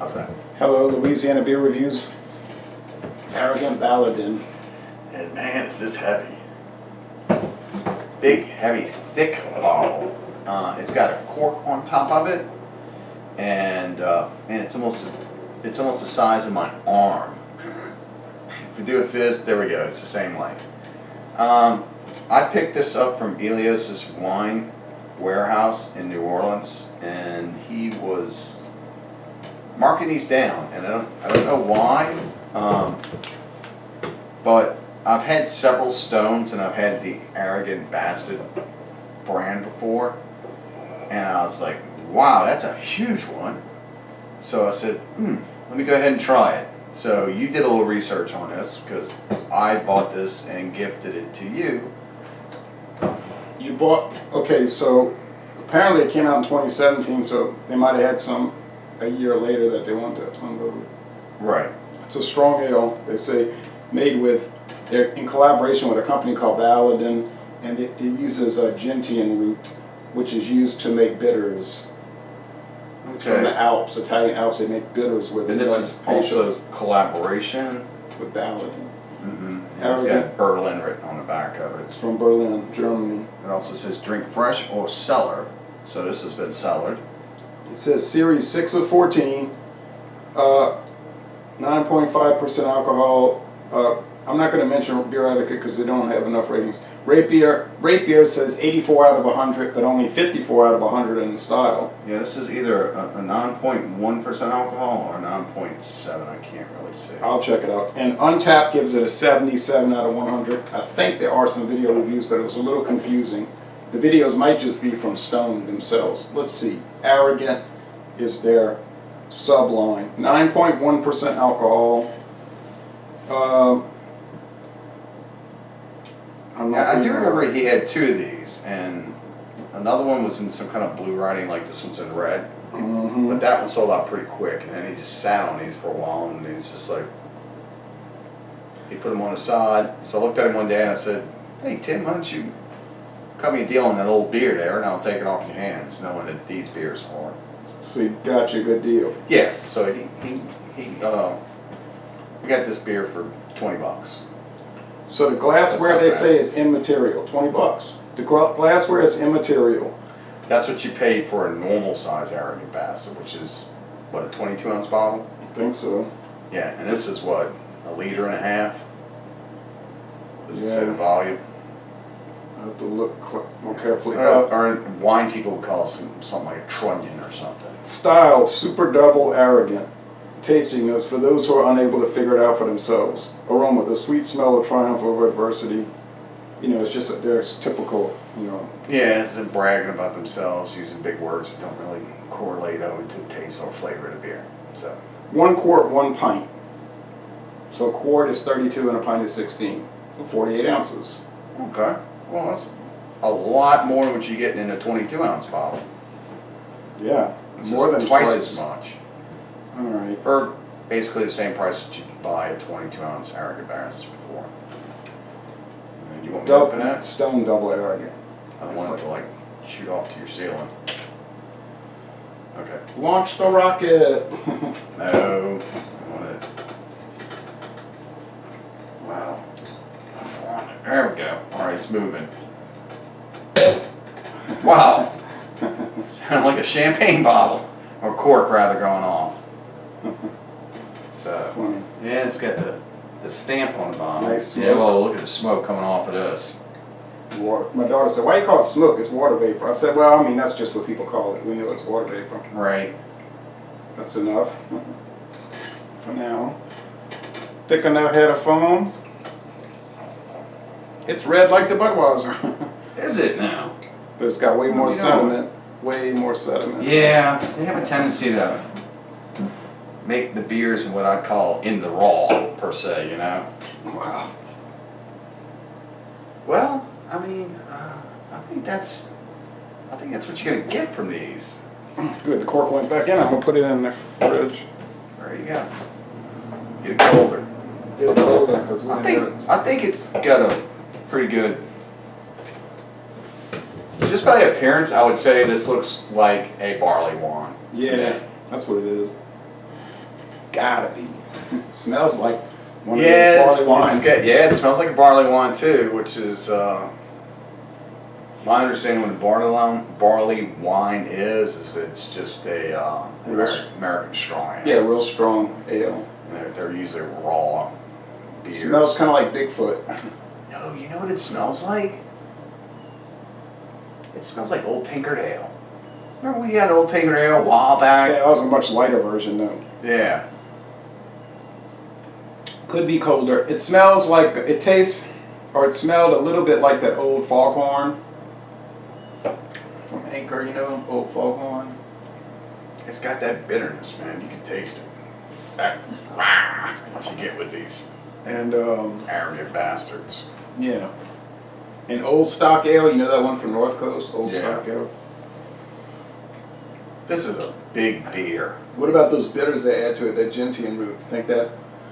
How's that? Hello, Louisiana Beer Reviews. Arrogant Baladin. And man, is this heavy. Big, heavy, thick bottle. It's got a cork on top of it, and it's almost the size of my arm. If we do a fist, there we go. It's the same length. I picked this up from Elios's Wine Warehouse in New Orleans, and he was marking these down, and I don't know why, but I've had several Stones, and I've had the Arrogant Bastard brand before, and I was like, wow, that's a huge one. So I said, let me go ahead and try it. So you did a little research on this, because I bought this and gifted it to you. You bought, okay, so apparently it came out in 2017, so they might have had some a year later that they wanted to unload. Right. It's a strong ale, they say, made with, they're in collaboration with a company called Baladin, and it uses a gentian root, which is used to make bitters. It's from the Alps, Italian Alps, they make bitters with it. And this is also collaboration with Baladin. And it's got Berlin written on the back of it. It's from Berlin, Germany. It also says drink fresh or cellar, so this has been cellared. It says Series 6 of 14, 9.5% alcohol. I'm not going to mention Beer Advocate because they don't have enough ratings. Rate Beer says 84 out of 100, but only 54 out of 100 in the style. Yeah, this is either a 9.1% alcohol or a 9.7. I can't really see. I'll check it out. And Untapped gives it a 77 out of 100. I think there are some video reviews, but it was a little confusing. The videos might just be from Stone themselves. Let's see. Arrogant is their subline. 9.1% alcohol. I do remember he had two of these, and another one was in some kind of blue writing, like this one's in red. But that one sold out pretty quick, and then he just sat on these for a while, and he was just like, he put them on the side. So I looked at him one day and I said, hey Tim, why don't you cut me a deal on that old beer there, and I'll take it off your hands, knowing that these beers are. So he got you a good deal. Yeah, so we got this beer for $20. So the glassware they say is immaterial, $20. The glassware is immaterial. That's what you paid for a normal size Arrogant Bastard, which is, what, a 22-ounce bottle? I think so. Yeah, and this is what, 1.5 liters? Does it say the volume? I have to look more carefully. Or wine people would call it something like a trunnion or something. Styled, super double arrogant. Tasting notes for those who are unable to figure it out for themselves. Aroma, the sweet smell of triumph over adversity. You know, it's just there's typical, you know. Yeah, they're bragging about themselves, using big words that don't really correlate over to the taste or flavor of the beer. So 1 quart, 1 pint. So a quart is 32 and a pint is 16. So 48 ounces. Okay. Well, that's a lot more than what you get in a 22-ounce bottle. Yeah, This more is than twice as much. All right. For basically the same price that you buy a 22-ounce Arrogant Bastard for. And you want me to open that? Stone double arrogant. I don't want it to like shoot off to your ceiling. Okay. Launch the rocket. No. I want it. Wow. That's a lot. There we go. Alright, it's moving. Wow. Sounded like a champagne bottle. Or cork rather going off. So, yeah, it's got the stamp on the bottom. Nice smoke. Yeah, well, look at the smoke coming off of this. Water. My daughter said, why do you call it smoke? It's water vapor. I said, well, I mean, that's just what people call it. We know it's water vapor. Right. That's enough for now. Thick enough head of foam. It's red like the Budweiser. Is it now? But it's got way more You know. sediment. Way more sediment. Yeah, they have a tendency to make the beers in what I call in the raw, per se, you know? Wow. Well, I mean, I think that's what you're gonna get from these. Good, the cork went back in. I'm gonna put it in the fridge. There you go. Get it colder. Get it colder because I think it's got a pretty good. Just by appearance, I would say this looks like a barley wine. Yeah, that's what it is. Gotta be. Smells like one of Yeah, those barley wines. it smells like a barley wine too, which is my understanding what a barley wine is it's just a American strong ale. Yeah, real strong ale. And they're usually raw beers. Smells kind of like Bigfoot. No, you know what it smells like? It smells like Old Tankard Ale. Remember we had Old Tankard Ale a while back? Yeah, that was a much lighter version though. Yeah. Could be colder. It smells like, it tastes, or it smelled a little bit like that old foghorn from Anchor, you know, old foghorn. It's got that bitterness, man. You can taste it. That what you get with these And arrogant bastards. yeah. And Old Stock Ale, you know that one from North Coast, Old Yeah. Stock Ale. This is a big beer. What about those bitters they add to it, that gentian root? Think that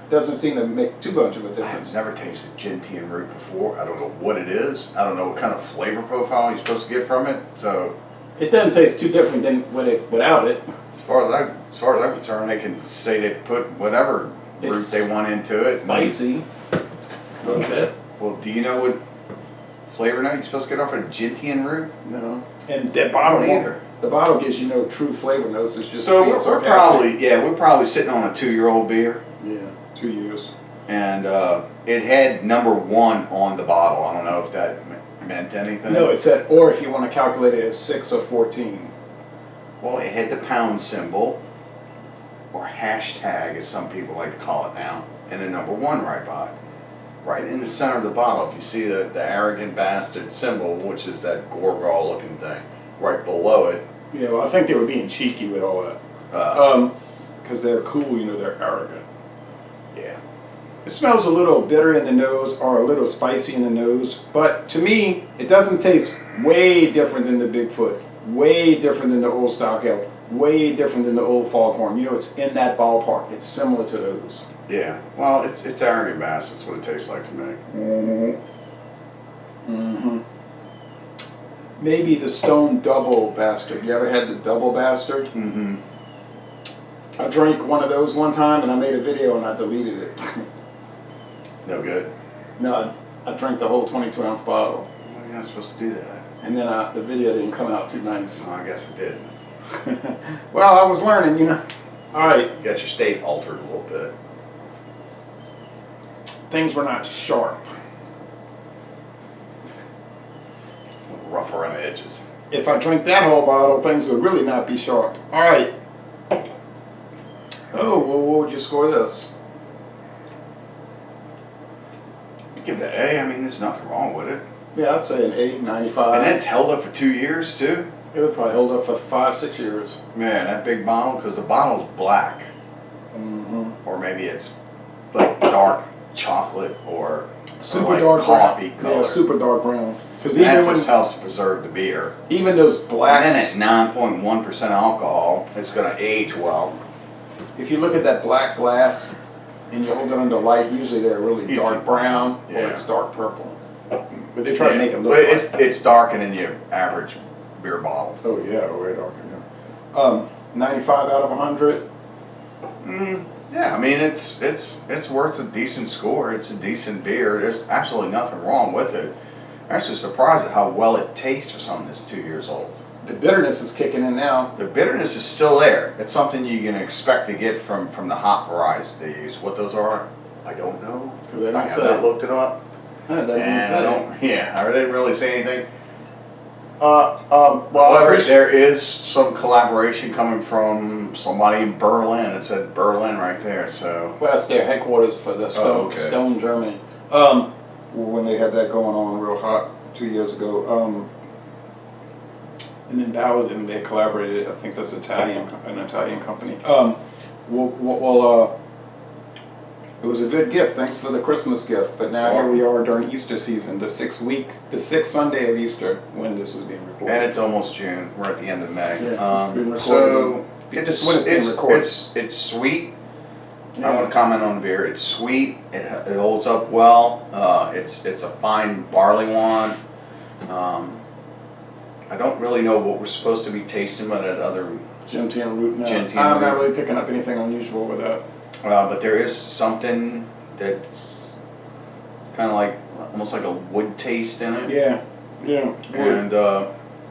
doesn't seem to make too much of a I have difference. never tasted gentian root before. I don't know what it is. I don't know what kind of flavor profile you're supposed to get from it. So It doesn't taste too different than without it. as far as I'm concerned, they can say they put whatever root It's they want into it. Spicy. A little bit. Well, do you know what flavor now you're supposed to get off a gentian root? No. And the bottle Either. The bottle gives you no true flavor notes. It's just So being we're sarcastic. we're probably sitting on a 2-year-old beer, Yeah, 2 years. and it had number 1 on the bottle. I don't know if that meant anything. No, it said, or if you want to calculate it as 6 or 14. Well, it had the pound symbol, or hashtag, as some people like to call it now, and a number 1 right by it. Right in the center of the bottle, if you see the arrogant bastard symbol, which is that Gorgol looking thing, right below it. Yeah, well, I think they were being cheeky with all that. Because they're cool, you know, they're arrogant. Yeah. It smells a little bitter in the nose or a little spicy in the nose, but to me, it doesn't taste way different than the Bigfoot, way different than the Old Stock Ale, way different than the Old Foghorn. You know, it's in that ballpark. It's similar to those. Yeah. Well, it's arrogant bastard. That's what it tastes like to me. Mm-hmm. Mm-hmm. Maybe the Stone Double Bastard. You ever had the Double Bastard? Mm-hmm. I drank one of those one time and I made a video and I deleted it. No good. No, I drank the whole 22-ounce bottle. Well, you're not supposed to do that. And then the video didn't come out too nice. No, I guess it did. Well, I was learning, you know. All right, You got your state altered a little bit. things were not sharp. A little rough around the edges. If I drank that whole bottle, things would really not be sharp. All right. Oh, well, what would you score this? Give it an A. I mean, there's nothing wrong with it. Yeah, I'd say an 8, 95. And it's held up for 2 years too. It would probably hold up for 5, 6 years. Man, that big bottle, because the bottle's black. Mm-hmm. Or maybe it's like dark chocolate or Super like dark coffee brown. color. Yeah, super dark brown. Because That even just when, helps to preserve the beer. even those blacks, And then at 9.1% alcohol, it's going to age well. if you look at that black glass and you hold it under light, usually they're really Easy. dark brown or Yeah. it's dark purple. But they try to make it look But like it's darker than your average beer bottle. Oh yeah, way darker. Yeah. 95 out of 100. Yeah, I mean it's worth a decent score. It's a decent beer. There's absolutely nothing wrong with it. I'm actually surprised at how well it tastes for something that's 2 years old. The bitterness is kicking in now. The bitterness is still there. It's something you can expect to get from the hop varieties they use. What those are, I don't know. 'Cause they don't I have say. not looked it up. That doesn't And I say. don't. Yeah, I didn't really say anything. Well, However, there is some collaboration coming from somebody in Berlin. It said Berlin right there. So well, that's their headquarters for the Stone, okay. Stone Germany. When they had that going on real hot 2 years ago. And then Baladin, they collaborated. I think that's an Italian company. It was a good gift. Thanks for the Christmas gift. But now here we are during Easter season, the sixth Sunday of Easter when this is being recorded. and it's almost June. We're at the end of May. Yeah, it's been recorded. So It's when it's being recorded. it's sweet. Yeah. I want to comment on the beer. It's sweet. It holds up well. It's a fine barley wine. I don't really know what we're supposed to be tasting, but at other. Gentian root. No, Gentian I'm not root. really picking up anything unusual with that. But there is something that's kind of like almost like a wood taste in it. Yeah, yeah. And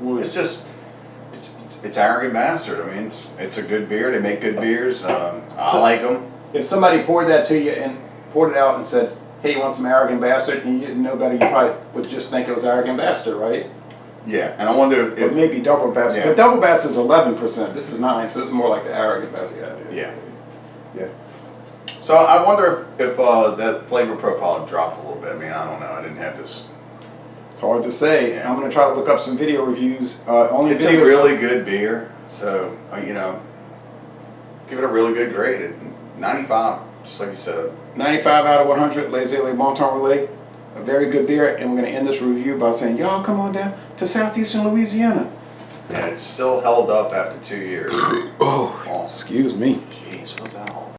Wood. it's just it's Arrogant Bastard. I mean, it's a good beer. They make good beers. I like them. If somebody poured that to you and poured it out and said, "Hey, you want some Arrogant Bastard?" and you didn't know better, you probably would just think it was Arrogant Bastard, right? Yeah, and I wonder Or if maybe Double Bastard. Yeah. But Double Bastard is 11%. This is 9, so it's more like the Arrogant Bastard. Yeah. Yeah. So I wonder if that flavor profile dropped a little bit. I mean, I don't know. I didn't have this. It's hard to say. Yeah. I'm going to try to look up some video reviews. Only It's videos a really good beer. So you know, give it a really good grade at 95, just like you said. 95 out of 100, Les Le Monton Relais. A very good beer, and we're going to end this review by saying, y'all come on down to southeastern Louisiana. And it's still held up after 2 years. Oh, excuse me. Jeez, what's that all?